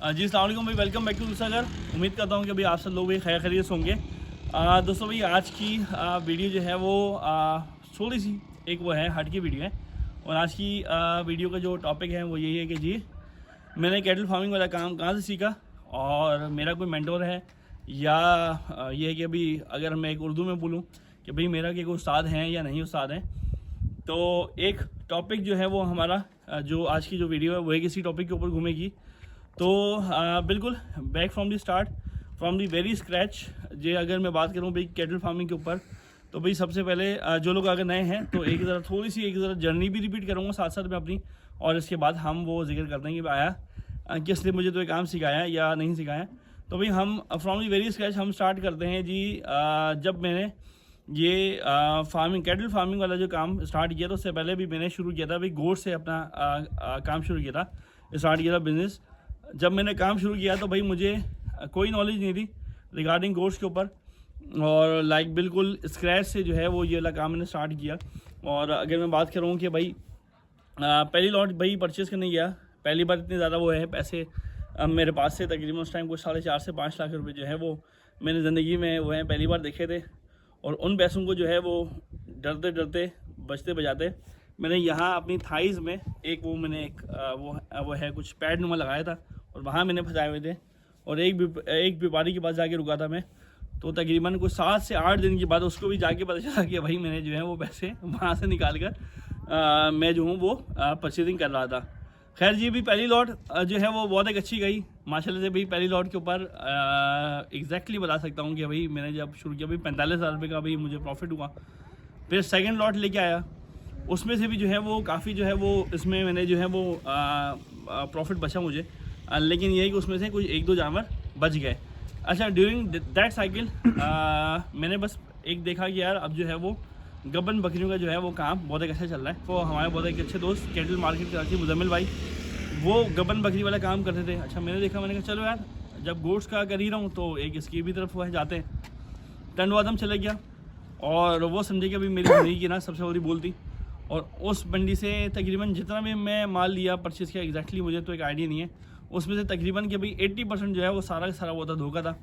जी अस्सलाम वालेकुम भाई, वेलकम बैक टू दूसरा। उम्मीद करता हूँ कि भाई आप सब लोग भी खैर खैरियत से होंगे। दोस्तों भाई आज की वीडियो जो है वो थोड़ी सी एक वो है हट की वीडियो है। और आज की वीडियो का जो टॉपिक है वो यही है कि जी मैंने कैटल फार्मिंग वाला काम कहाँ से सीखा और मेरा कोई मेंटोर है या ये है कि अभी अगर मैं एक उर्दू में बोलूँ कि भाई मेरा कोई उस्ताद हैं या नहीं उस्ताद हैं। तो एक टॉपिक जो है वो हमारा जो आज की जो वीडियो है वो एक इसी टॉपिक के ऊपर घूमेगी। तो बिल्कुल back from the start, from the very scratch. जे अगर मैं बात करूँ भाई कैटल फार्मिंग के ऊपर, तो भाई सबसे पहले जो लोग अगर नए हैं तो एक ज़रा थोड़ी सी एक ज़रा जर्नी भी रिपीट करूँगा साथ साथ में अपनी, और इसके बाद हम वो जिक्र करते हैं कि आया किस ने मुझे तो ये काम सिखाया या नहीं सिखाया। तो भाई हम फ्रॉम द वेरी स्क्रैच हम स्टार्ट करते हैं जी। जब मैंने ये फार्मिंग कैटल फार्मिंग वाला जो काम स्टार्ट किया तो उससे पहले भी मैंने शुरू किया था भाई गोट से अपना काम शुरू किया था, स्टार्ट किया था बिज़नेस। जब मैंने काम शुरू किया तो भाई मुझे कोई नॉलेज नहीं थी रिगार्डिंग गोट्स के ऊपर, और लाइक बिल्कुल स्क्रैच से जो है वो ये वाला काम मैंने स्टार्ट किया। और अगर मैं बात करूँ कि भाई पहली लॉट भाई परचेज़ करने गया, पहली बार इतने ज़्यादा वो है पैसे मेरे पास से तकरीबन उस टाइम कुछ 4.5 से 5 लाख रुपए जो है वो मैंने ज़िंदगी में वो है पहली बार देखे थे। और उन पैसों को जो है वो डरते डरते बचते बजाते मैंने यहाँ अपनी थाइज़ में एक वो मैंने एक वो है कुछ पैड नुमा लगाया था और वहाँ मैंने फंसाए हुए थे। और एक व्यापारी के पास जाके रुका था मैं, तो तकरीबन कुछ 7 से 8 दिन के बाद उसको भी जाके पता चला कि भाई मैंने जो है वो पैसे वहाँ से निकाल कर मैं जो हूँ वो परचेजिंग कर रहा था। खैर जी भी पहली लॉट जो है वो बहुत एक अच्छी गई माशाल्लाह से। भाई पहली लॉट के ऊपर एग्जैक्टली बता सकता हूँ कि भाई मैंने जब शुरू किया भाई 45,000 रुपये का भाई मुझे प्रॉफिट हुआ। फिर सेकंड लॉट लेके आया, उसमें से भी जो है वो काफ़ी जो है वो इसमें मैंने जो है वो प्रॉफिट बचा मुझे। लेकिन ये है कि उसमें से कुछ 1-2 जानवर बच गए। अच्छा, ड्यूरिंग दैट साइकिल मैंने बस एक देखा कि यार अब जो है वो गबन बकरियों का जो है वो काम बहुत एक अच्छा चल रहा है। वो हमारे बहुत एक अच्छे दोस्त कैटल मार्केट कराची मुजम्मिल भाई, वो गबन बकरी वाला काम करते थे। अच्छा मैंने देखा, मैंने कहा चलो यार जब गोश्त का कर ही रहा हूँ तो एक इसकी भी तरफ वह जाते हैं। टंडवादम चले गया और वो समझे कि अभी मेरी ज़िंदगी की ना सबसे बड़ी बोलती। और उस मंडी से तकरीबन जितना भी मैं माल लिया परचेज़ किया एग्जैक्टली मुझे तो एक आइडिया नहीं है, उसमें से तकरीबन कि भाई 80% जो है वो सारा का सारा वो था धोखा था।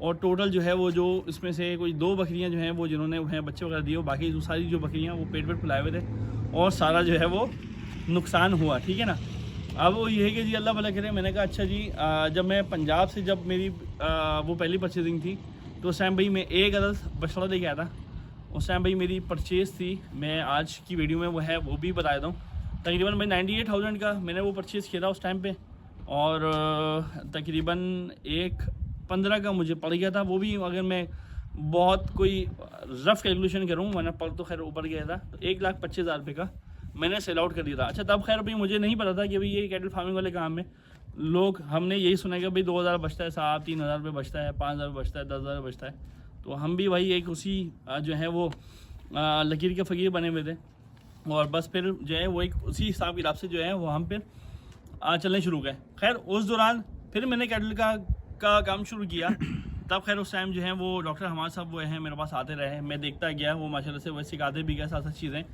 और टोटल जो है वो जो इसमें से कोई 2 बकरियां जो हैं वो जिन्होंने हैं बच्चे वगैरह दिए, बाकी जो सारी जो बकरियां वो पेट फुलाए हुए थे और सारा जो है वो नुकसान हुआ। ठीक है ना। अब वो ये है कि जी अल्लाह भला करे। मैंने कहा अच्छा जी जब मैं पंजाब से जब मेरी वो पहली परचेजिंग थी तो उस टाइम भाई मैं एक अदद बछड़ा लेके आया था। उस टाइम भाई मेरी परचेज़ थी, मैं आज की वीडियो में वो है वो भी बता देता हूँ, तकरीबन भाई 98,000 का मैंने वो परचेज़ किया था उस टाइम पे। और तकरीबन 1.15 का मुझे पड़ गया था। वो भी अगर मैं बहुत कोई रफ़ कैलकुलेशन करूँ, मैंने पड़ तो खैर ऊपर गया था, तो 1,25,000 रुपये का मैंने सेल आउट कर दिया था। अच्छा तब खैर भाई मुझे नहीं पता था कि भाई ये कैटल फार्मिंग वाले काम में लोग हमने यही सुना कि भाई 2,000 बचता है साहब, 3,000 रुपये बचता है, 5,000 बचता है, 10,000 बचता है। तो हम भी भाई एक उसी जो है वो लकीर के फ़कीर बने हुए थे। और बस फिर जो है वो एक उसी हिसाब किताब से जो है वो हम फिर चलने शुरू गए। खैर उस दौरान फिर मैंने कैटल का काम शुरू किया। तब खैर उस टाइम जो है वो डॉक्टर हमारे साहब वो हैं मेरे पास आते रहे, मैं देखता गया, वो माशाल्लाह से वो सिखाते भी गए साथ साथ चीज़ें।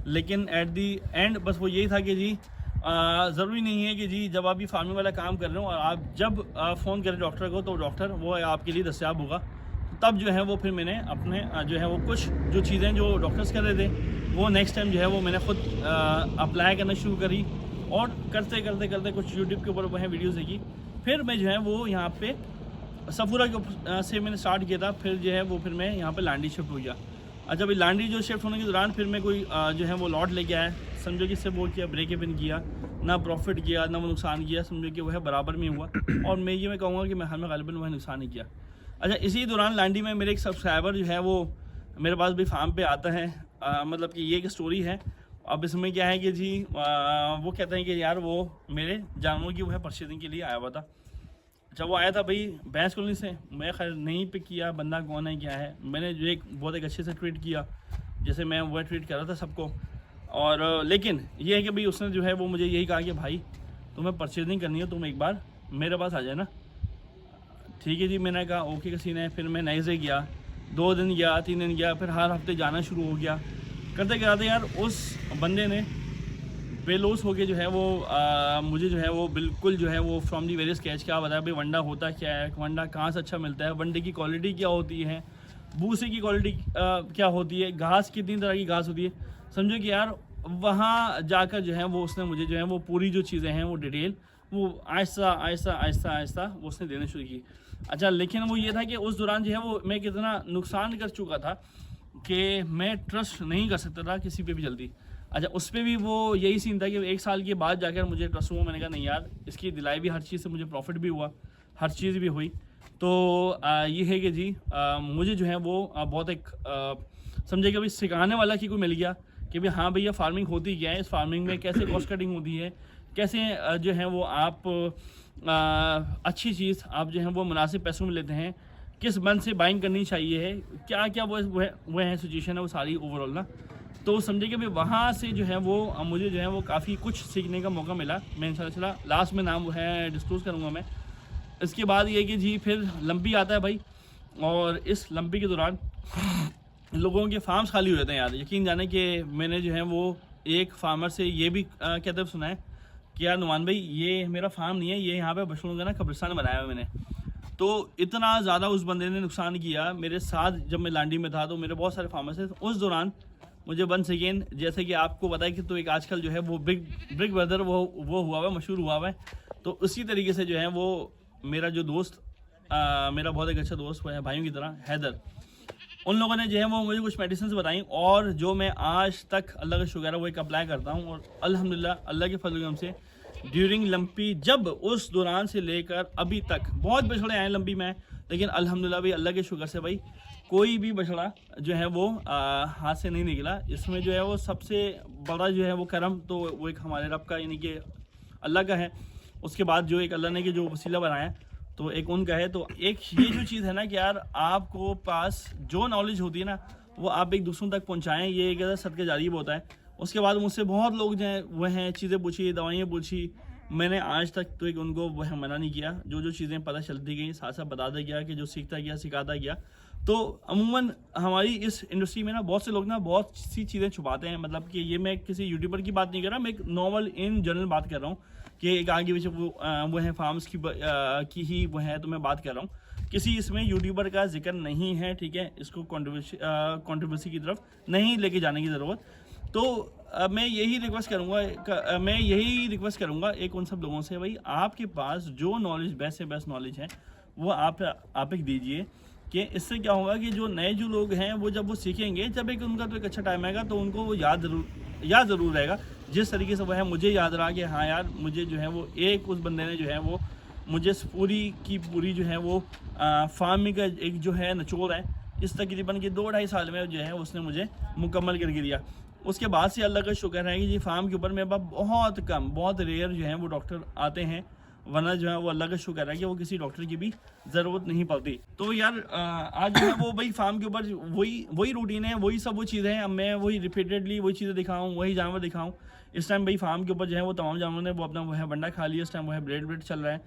लेकिन एट दी एंड बस वो यही था कि जी ज़रूरी नहीं है कि जी जब आप ये फार्मिंग वाला काम कर रहे हो और आप जब फ़ोन करें डॉक्टर को तो डॉक्टर वो आपके लिए दस्तियाब होगा। तब जो है वो फिर मैंने अपने जो है वो कुछ जो चीज़ें जो डॉक्टर्स कर रहे थे वो नेक्स्ट टाइम जो है वो मैंने ख़ुद अप्लाई करना शुरू करी। और करते करते करते कुछ यूट्यूब के ऊपर वो है वीडियोज़ देखी। फिर मैं जो है वो यहाँ पे सफूरा के से मैंने स्टार्ट किया था। फिर जो है वो फिर मैं यहाँ पे लांडी शिफ्ट हो गया। अच्छा भाई लांडी जो शिफ्ट होने के दौरान फिर मैं कोई जो है वो लॉट लेके आया, समझो कि इससे वो किया ब्रेक इवन किया, ना प्रॉफिट किया ना वो नुकसान किया, समझो कि वह बराबर में हुआ। और मैं कहूँगा कि मैं हमें गालिबन वह नुकसान नहीं किया। अच्छा इसी दौरान लांडी में मेरे एक सब्सक्राइबर जो है वो मेरे पास भी फार्म पे आता है। मतलब कि ये एक स्टोरी है। अब इसमें क्या है कि जी वो कहते हैं कि यार वो मेरे जानवरों की वो है परचेजिंग के लिए आया हुआ था। जब वो आया था भाई भैंस कॉलोनी से, मैं खैर नहीं पिक किया बंदा कौन है क्या है, मैंने जो एक बहुत एक अच्छे से ट्रीट किया जैसे मैं वो ट्रीट कर रहा था सबको। और लेकिन ये है कि भाई उसने जो है वो मुझे यही कहा कि भाई तुम्हें परचेजिंग करनी है तुम एक बार मेरे पास आ जाए ना। ठीक है जी, मैंने कहा ओके का सीन है। फिर मैं नए से गया, 2 दिन गया, 3 दिन गया, फिर हर हफ्ते जाना शुरू हो गया। करते कराते यार उस बंदे ने बेलोस होके जो है वो मुझे जो है वो बिल्कुल जो है वो फ्रॉम दी वेरियस कैच क्या बताया भाई वंडा होता क्या है, वंडा कहाँ से अच्छा मिलता है, वंडे की क्वालिटी क्या होती है, भूसे की क्वालिटी क्या होती है, घास कितनी तरह की घास होती है। समझो कि यार वहाँ जाकर जो है वो उसने मुझे जो है वो पूरी जो चीज़ें हैं वो डिटेल वो आहिस्ता आहिस्ता आहिस्ता आहिस्ता वो उसने देना शुरू की। अच्छा लेकिन वो ये था कि उस दौरान जो है वो मैं कितना नुकसान कर चुका था कि मैं ट्रस्ट नहीं कर सकता था किसी पे भी जल्दी। अच्छा उस पर भी वो यही सीन था कि 1 साल के बाद जाकर मुझे ट्रस्ट हुआ। मैंने कहा नहीं यार इसकी दिलाई भी, हर चीज़ से मुझे प्रॉफिट भी हुआ, हर चीज़ भी हुई। तो ये है कि जी मुझे जो है वो बहुत एक समझे कि भाई सिखाने वाला कि कोई मिल गया कि भाई हाँ भैया फार्मिंग होती क्या है, इस फार्मिंग में कैसे कॉस्ट कटिंग होती है, कैसे जो है वो आप अच्छी चीज़ आप जो है वो मुनासिब पैसों में लेते हैं, किस बंद से बाइंग करनी चाहिए है, क्या क्या वो है सिचुएशन है वो सारी ओवरऑल ना। तो समझे कि भाई वहाँ से जो है वो मुझे जो है वो काफ़ी कुछ सीखने का मौका मिला। मैं इंशाल्लाह लास्ट में नाम है डिस्क्लोज़ करूँगा मैं। इसके बाद ये कि जी फिर लंबी आता है भाई, और इस लंबी के दौरान लोगों के फार्म्स खाली हो जाते हैं यार। यकीन जाने कि मैंने जो है वो एक फार्मर से ये भी कहते सुना है कि यार नुमान भाई ये मेरा फार्म नहीं है, ये यहाँ पे बछड़ों का ना कब्रिस्तान बनाया हुआ मैंने। तो इतना ज़्यादा उस बंदे ने नुकसान किया मेरे साथ। जब मैं लांडी में था तो मेरे बहुत सारे फार्मर्स थे, उस दौरान मुझे वंस अगेन जैसे कि आपको पता है कि तो एक आजकल जो है वो बिग ब्रदर वो हुआ हुआ है, मशहूर हुआ हुआ है। तो उसी तरीके से जो है वो मेरा जो दोस्त मेरा बहुत एक अच्छा दोस्त हुआ है भाइयों की तरह, हैदर, उन लोगों ने जो है वो मुझे कुछ मेडिसिन बताई और जो मैं आज तक अल्लाह का शुक्र है वो एक अप्लाई करता हूँ। और अल्हम्दुलिल्लाह अल्लाह के फजल से ड्यूरिंग लंपी जब उस दौरान से लेकर अभी तक बहुत बछड़े आए लंपी में, लेकिन अल्हम्दुलिल्लाह भाई अल्लाह के शुक्र से भाई कोई भी बछड़ा जो है वो हाथ से नहीं निकला। इसमें जो है वो सबसे बड़ा जो है वो करम तो वो एक हमारे रब का यानी कि अल्लाह का है। उसके बाद जो एक अल्लाह ने कि जो वसीला बनाया तो एक उनका है। तो एक ये जो चीज़ है ना कि यार आपको पास जो नॉलेज होती है ना वो आप एक दूसरों तक पहुंचाएं, ये एक सदका जारी होता है। उसके बाद मुझसे बहुत लोग जो हैं वह हैं चीज़ें पूछी, दवाइयाँ पूछी, मैंने आज तक तो एक उनको वह मना नहीं किया। जो चीज़ें पता चलती गई साथ साथ बताता गया कि जो सीखता गया सिखाता गया। तो अमूमन हमारी इस इंडस्ट्री में ना बहुत से लोग ना बहुत सी चीज़ें छुपाते हैं। मतलब कि ये मैं किसी यूट्यूबर की बात नहीं कर रहा, मैं एक नॉर्मल इन जनरल बात कर रहा हूँ कि एक आगे पीछे वो है फार्म्स की ही वो है। तो मैं बात कर रहा हूँ किसी इसमें यूट्यूबर का जिक्र नहीं है, ठीक है। इसको कंट्रोवर्सी की तरफ नहीं लेके जाने की ज़रूरत। तो मैं यही रिक्वेस्ट करूँगा एक उन सब लोगों से, भाई आपके पास जो नॉलेज बेस्ट से बेस्ट नॉलेज है वो आप एक दीजिए। कि इससे क्या होगा कि जो नए जो लोग हैं वो जब वो सीखेंगे, जब एक उनका तो एक अच्छा टाइम आएगा तो उनको वो याद ज़रूर रहेगा। जिस तरीके से वो है मुझे याद रहा कि हाँ यार मुझे जो है वो एक उस बंदे ने जो है वो मुझे पूरी की पूरी जो है वो फार्मिंग का एक जो है निचोड़ है इस तकरीबन के 2-2.5 साल में जो है उसने मुझे मुकम्मल करके दिया। उसके बाद से अल्लाह का शुक्र है कि जी फार्म के ऊपर मेरे पास बहुत कम बहुत रेयर जो है वो डॉक्टर आते हैं, वरना जो है वो अल्लाह का शुक्र है कि वो किसी डॉक्टर की भी ज़रूरत नहीं पड़ती। तो यार आज जो है वो भाई फार्म के ऊपर वही रूटीन है, वही सब वो चीज़ें हैं। अब मैं वही रिपीटेडली वही चीज़ें दिखाऊँ, वही जानवर दिखाऊँ। इस टाइम भाई फार्म के ऊपर जो है वो तमाम जानवरों ने वो अपना वो है बंडा खा लिया। इस टाइम वो है ब्रेड चल रहा है।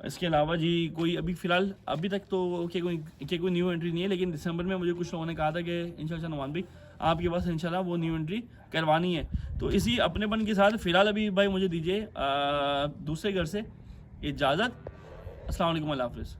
इसके अलावा जी कोई अभी फ़िलहाल अभी तक तो कोई न्यू एंट्री नहीं है, लेकिन दिसंबर में मुझे कुछ लोगों ने कहा था कि इंशाल्लाह नुमान भाई आपके पास इंशाल्लाह वो न्यू एंट्री करवानी है। तो इसी अपनेपन के साथ फ़िलहाल अभी भाई मुझे दीजिए दूसरे घर से इजाज़त। अस्सलाम वालेकुम, अल्लाह हाफ़िज़।